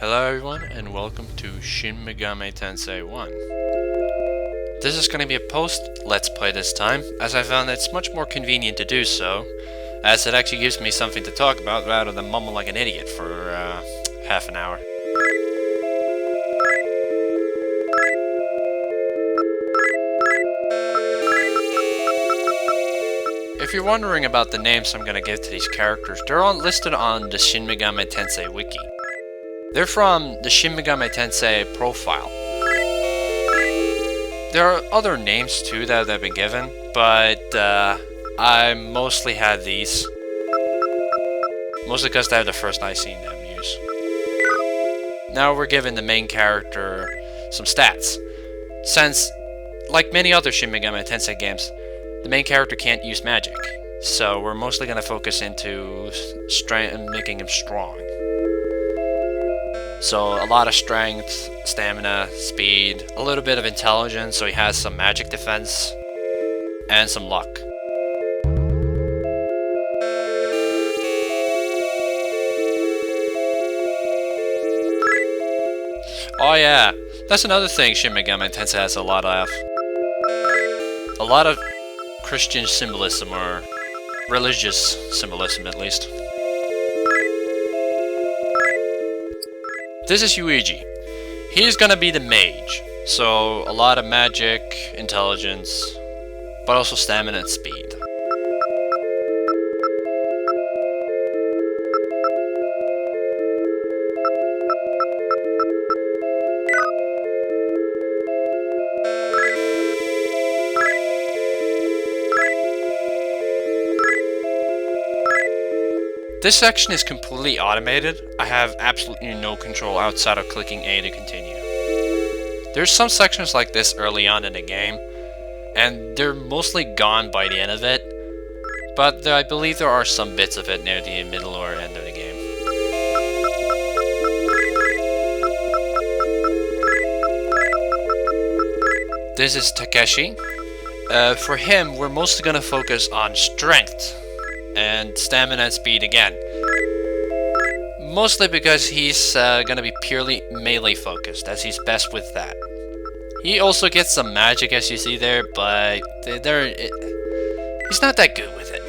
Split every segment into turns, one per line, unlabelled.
Hello everyone and welcome to Shin Megami Tensei 1. This is going to be a post-let's play this time, as I found it's much more convenient to do so, as it actually gives me something to talk about rather than mumble like an idiot for half an hour. If you're wondering about the names I'm going to give to these characters, they're all listed on the Shin Megami Tensei wiki. They're from the Shin Megami Tensei profile. There are other names too that have been given, but I mostly had these. Mostly because they're the first I've seen them use. Now we're giving the main character some stats. Since, like many other Shin Megami Tensei games, the main character can't use magic. So we're mostly going to focus into making him strong. So a lot of strength, stamina, speed, a little bit of intelligence, so he has some magic defense, and some luck. Oh yeah, that's another thing Shin Megami Tensei has a lot of. A lot of Christian symbolism, or religious symbolism at least. This is Yuiji. He's gonna be the mage, so a lot of magic, intelligence, but also stamina and speed. This section is completely automated. I have absolutely no control outside of clicking A to continue. There's some sections like this early on in the game, and they're mostly gone by the end of it, but I believe there are some bits of it near the middle or end of the game. This is Takeshi. For him, we're mostly going to focus on strength and stamina and speed again. Mostly because he's gonna be purely melee focused, as he's best with that. He also gets some magic, as you see there, but he's not that good with it.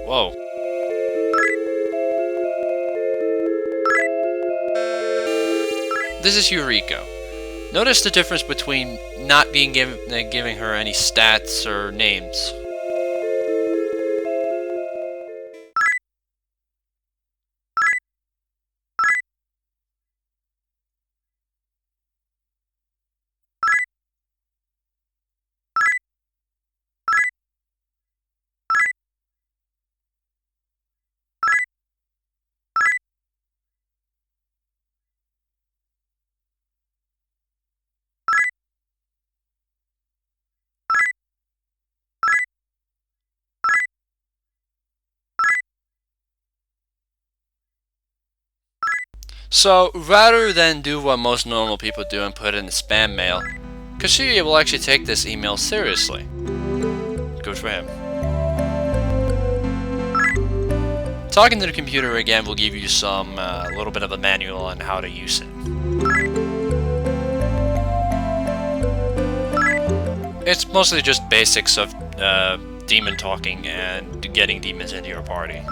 Whoa. This is Yuriko. Notice the difference between not being giving her any stats or names. So, rather than do what most normal people do and put it in the spam mail, Kashiya will actually take this email seriously. Good for him. Talking to the computer again will give you some little bit of a manual on how to use it. It's mostly just basics of demon talking and getting demons into your party.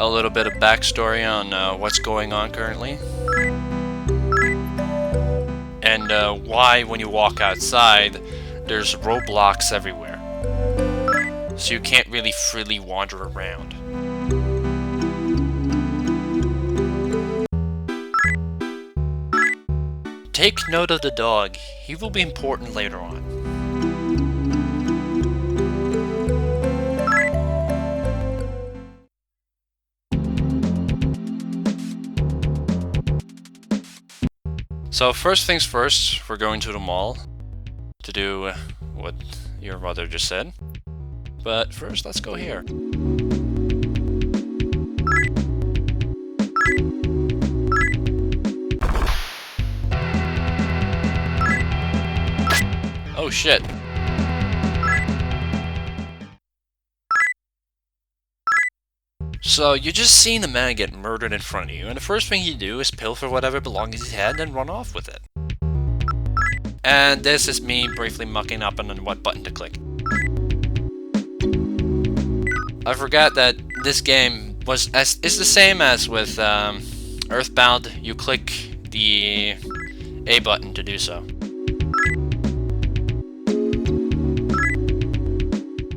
A little bit of backstory on what's going on currently. And why, when you walk outside, there's roadblocks everywhere. So you can't really freely wander around. Take note of the dog. He will be important later on. So first things first, we're going to the mall to do what your mother just said. But first, let's go here. Oh shit. So, you just seen the man get murdered in front of you, and the first thing you do is pilfer whatever belongings he had and run off with it. And this is me briefly mucking up on what button to click. I forgot that this game is the same as with Earthbound. You click the A button to do so.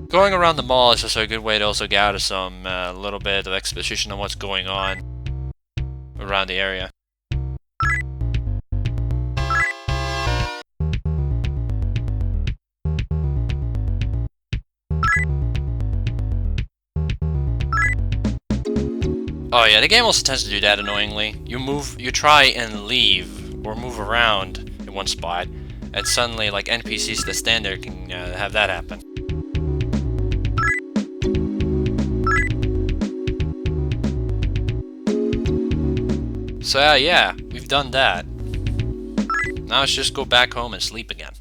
Going around the mall is just a good way to also gather some little bit of exposition on what's going on around the area. Oh yeah, the game also tends to do that annoyingly. You try and leave or move around in one spot, and suddenly like NPCs that stand there can have that happen. So yeah, we've done that. Now let's just go back home and sleep again.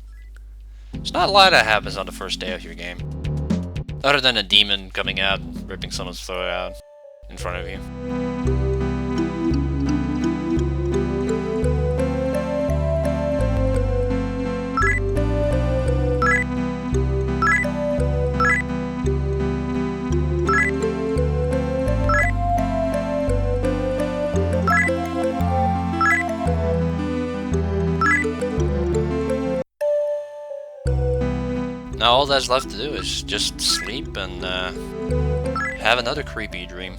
There's not a lot that happens on the first day of your game. Other than a demon coming out and ripping someone's throat out in front of you. Now all that's left to do is just sleep and have another creepy dream.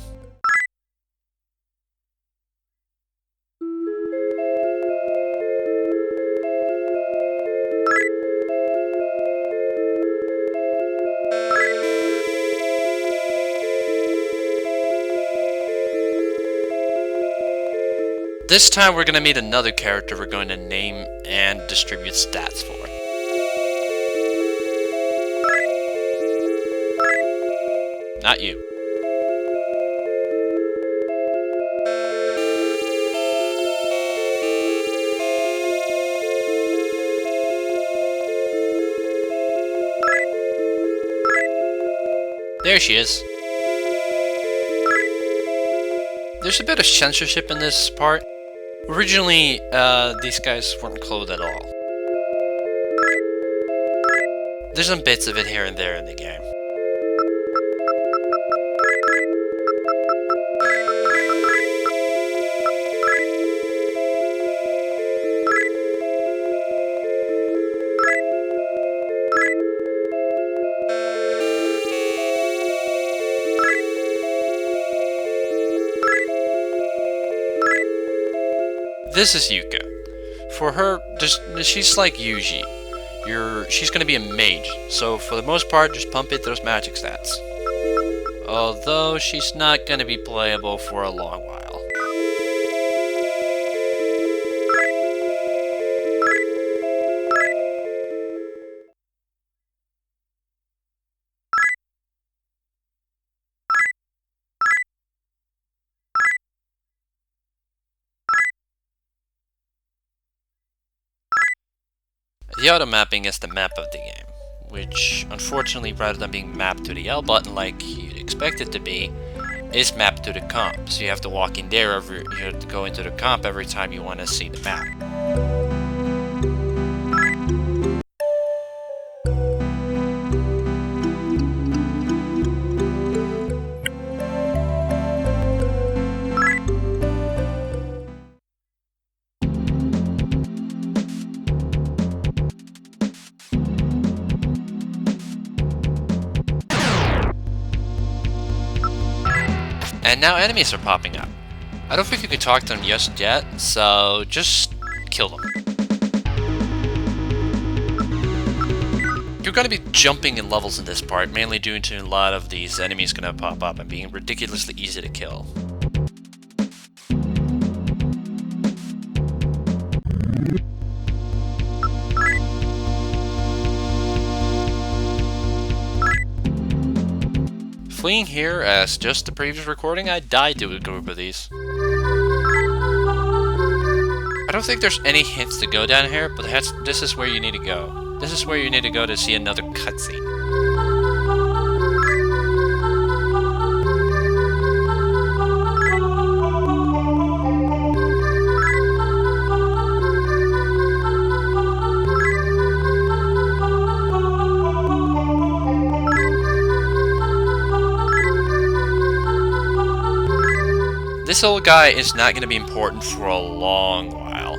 This time we're gonna meet another character we're going to name and distribute stats for. Not you. There she is. There's a bit of censorship in this part. Originally, these guys weren't clothed at all. There's some bits of it here and there in the game. This is Yuka. For her, she's like Yuji. She's gonna be a mage, so for the most part, just pump it those magic stats. Although she's not gonna be playable for a long while. The auto mapping is the map of the game, which unfortunately, rather than being mapped to the L button like you'd expect it to be, is mapped to the comp. So you have to walk in there you have to go into the comp every time you want to see the map. And now enemies are popping up. I don't think you can talk to them just yet, so just kill them. You're going to be jumping in levels in this part, mainly due to a lot of these enemies going to pop up and being ridiculously easy to kill. fleeing here, as just the previous recording, I died to a group of these. I don't think there's any hints to go down here, but this is where you need to go. This is where you need to go to see another cutscene. This old guy is not going to be important for a long while.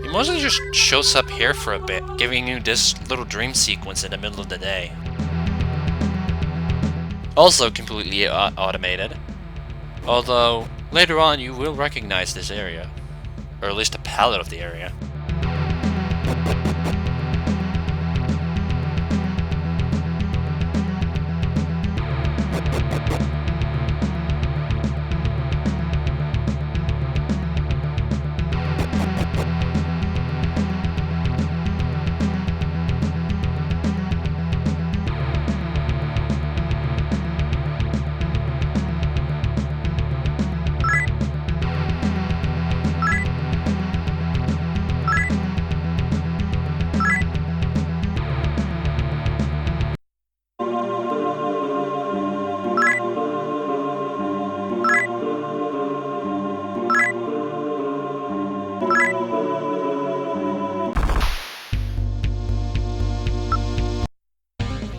He mostly just shows up here for a bit, giving you this little dream sequence in the middle of the day. Also completely automated. Although, later on you will recognize this area. Or at least a palette of the area.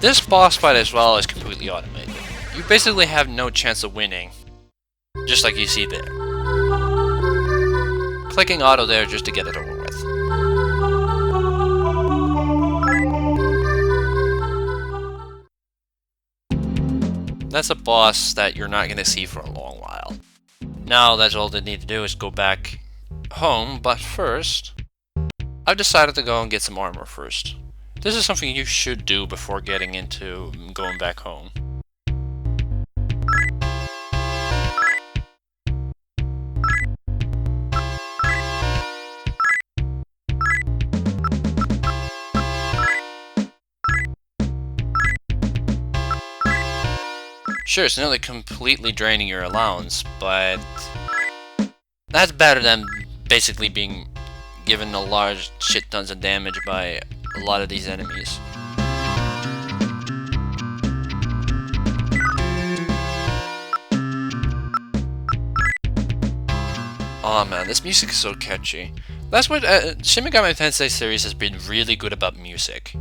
This boss fight as well is completely automated. You basically have no chance of winning, just like you see there. Clicking auto there just to get it over with. That's a boss that you're not going to see for a long while. Now that's all they need to do is go back home, but first, I've decided to go and get some armor first. This is something you should do before getting into going back home. Sure, it's nearly completely draining your allowance, but that's better than basically being given a large shit tons of damage by a lot of these enemies. Oh man, this music is so catchy. That's what Shin Megami Tensei series has been really good about music.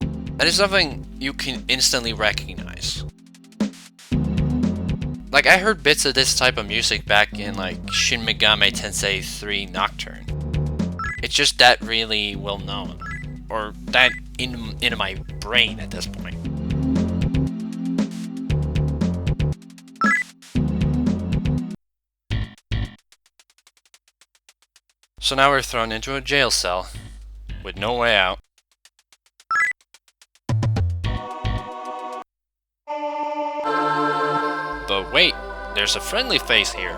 And it's something you can instantly recognize. Like, I heard bits of this type of music back in, like, Shin Megami Tensei 3 Nocturne. It's just that really well known. Or that in my brain at this point. So now we're thrown into a jail cell, with no way out. But wait, there's a friendly face here.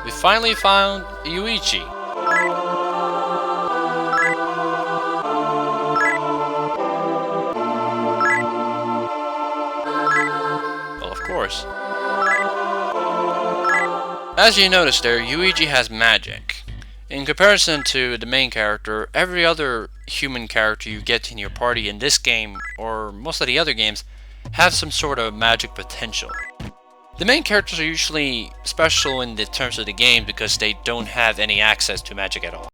We finally found Yuichi. Well, of course. As you notice there, Yuichi has magic. In comparison to the main character, every other human character you get in your party in this game, or most of the other games, have some sort of magic potential. The main characters are usually special in the terms of the game because they don't have any access to magic at all.